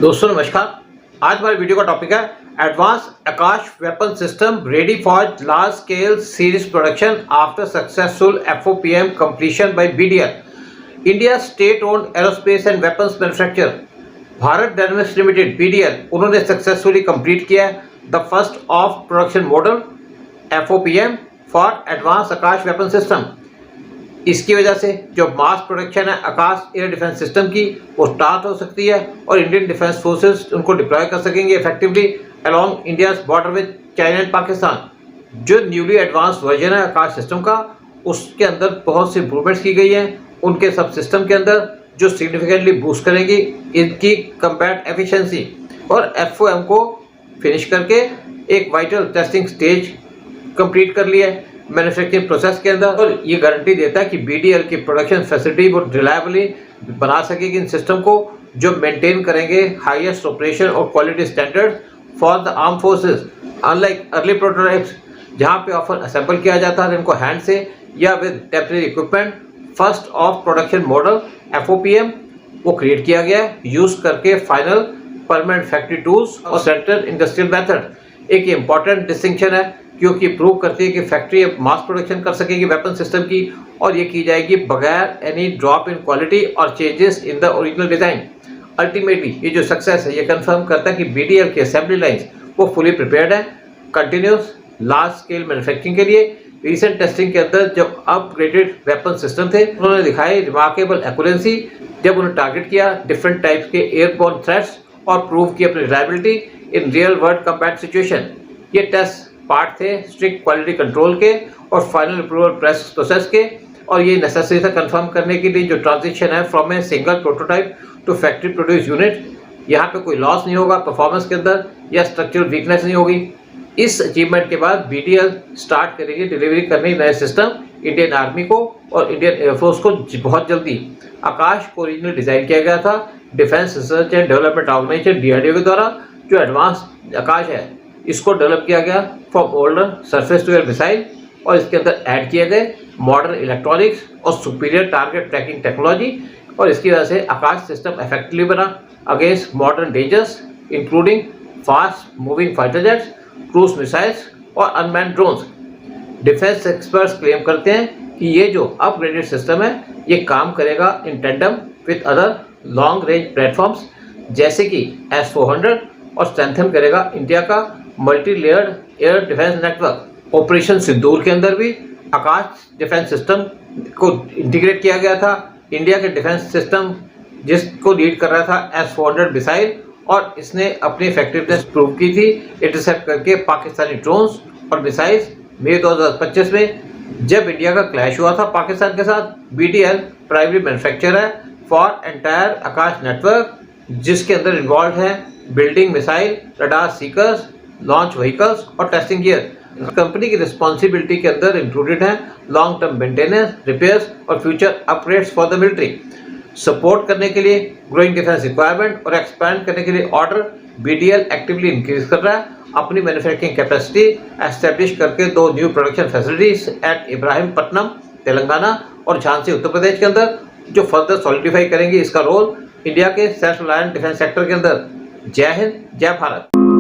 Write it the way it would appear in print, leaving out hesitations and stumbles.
दोस्तों नमस्कार। आज हमारे वीडियो का टॉपिक है advance Akash weapon system ready for large scale series production after successful FOPM completion by BDL India state owned aerospace and weapons manufacturer Bharat Dynamics Limited BDL उन्होंने successfully complete किया the first of production model FOPM for advance Akash weapon system. इसकी वजह से जो mass production है आकाश air defence system की वो start हो सकती है और इंडियन डिफेंस फोर्सेस उनको डिप्लॉय कर सकेंगे effectively along India's border with China and Pakistan. जो न्यूली एडवांस वर्जन है आकाश सिस्टम का उसके अंदर बहुत सी इंप्रूवमेंट्स की गई हैं उनके सब सिस्टम के अंदर जो सिग्निफिकेंटली बूस्ट करेंगी इनकी कम्बैट एफिशिएंसी और FOM को फिनिश करके एक वाइटल टेस्टिंग स्टेज कंप्लीट कर लिया है मैन्युफैक्चरिंग प्रोसेस के अंदर और ये गारंटी देता है कि BDL की प्रोडक्शन फैसिलिटी वो रिलायबली बना सकेगी इन सिस्टम को जो मेंटेन करेंगे हाईएस्ट ऑपरेशन और quality standard for the arm forces. Unlike early prototypes जहां पे ऑफर असेंबल किया जाता है इनको हैंड से या with temporary equipment, first of production model FOPM वो क्रिएट किया गया है यूज करके फाइनल परमानेंट फैक्ट्री टूल्स और सेंट्रल इंडस्ट्रियल मेथड। एक इंपॉर्टेंट डिस्टिंक्शन है क्योंकि प्रूव करती है कि फैक्ट्री अब मास प्रोडक्शन कर सकेगी वेपन सिस्टम की और ये की जाएगी बगैर एनी ड्रॉप इन क्वालिटी और changes in the original design. Ultimately ये जो सक्सेस है ये कंफर्म करता है कि BDL की असेंबली लाइंस वो फुली प्रिपेयर्ड है कंटिन्यूस लार्ज स्केल मैन्युफैक्चरिंग के लिए। रिसेंट टेस्टिंग के अंदर जो अपग्रेडेड वेपन सिस्टम थे उन्होंने दिखाई रिमार्केबल एक्यूरेंसी जब उन्होंने टारगेट किया डिफरेंट टाइप्स के एयरबोर्न थ्रेट्स और प्रूव की अपनी reliability in real world combat situation. ये टेस्ट पार्ट थे स्ट्रिक्ट क्वालिटी कंट्रोल के और फाइनल अप्रूवल प्रोसेस के और ये नेसेसरी था कंफर्म करने के लिए जो ट्रांजिशन है from a single prototype to factory produce unit. यहाँ पे कोई लॉस नहीं होगा परफॉर्मेंस के अंदर या स्ट्रक्चरल वीकनेस नहीं होगी। इस अचीवमेंट के बाद BDL स्टार्ट करेगी डिलीवरी करने नए सिस्टम इंडियन आर्मी को और इंडियन एयरफोर्स को बहुत जल्दी। आकाश को ओरिजिनल डिजाइन किया गया था defence research and development organisation DRDO के द्वारा। जो एडवांस आकाश है इसको डेवलप किया गया from older surface to air missile और इसके अंदर ऐड किए गए मॉडर्न इलेक्ट्रॉनिक्स और सुपीरियर टारगेट ट्रैकिंग टेक्नोलॉजी और इसकी वजह से आकाश सिस्टम इफेक्टिवली बना against modern dangers including fast moving fighter jets, cruise missiles और unmanned drones. Defence experts claim करते हैं कि ये जो अपग्रेडेड सिस्टम है ये काम करेगा in tandem with other long range platforms जैसे कि S-400 और स्ट्रेंथन करेगा इंडिया का multi layered air defence network. Operation Sindoor के अंदर भी आकाश डिफेंस सिस्टम को इंटीग्रेट किया गया था। इंडिया के डिफेंस सिस्टम जिसको लीड कर रहा था S-400 मिसाइल और इसने अपनी इफेक्टिवनेस प्रूव की थी इंटरसेप्ट करके पाकिस्तानी ड्रोन्स और मिसाइल्स। मई 2025 में जब इंडिया का क्लैश हुआ था पाकिस्तान के साथ BDL प्राइमरी मैन्युफैक्चरर है फॉर एंटायर आकाश नेटवर्क जिसके अंदर इन्वॉल्व है building missile, radar seekers, launch vehicles और टेस्टिंग गियर। कंपनी की रिस्पॉन्सिबिलिटी के अंदर इंक्लूडेड है लॉन्ग टर्म मेंटेनेंस, रिपेयर्स और future upgrades for the military. Support करने के लिए ग्रोइंग डिफेंस रिक्वायरमेंट और एक्सपैंड करने के लिए ऑर्डर BDL एक्टिवली इंक्रीज कर रहा है अपनी मैन्युफैक्चरिंग कैपेसिटी एस्टेब्लिश करके 2 new production facilities eight Ibrahimpatnam Telangana और झांसी उत्तर प्रदेश के अंदर जो फर्दर सॉलिडिफाई करेंगे इसका रोल इंडिया के सेल्फ रिलायंट डिफेंस सेक्टर के अंदर। जय हिंद, जय भारत।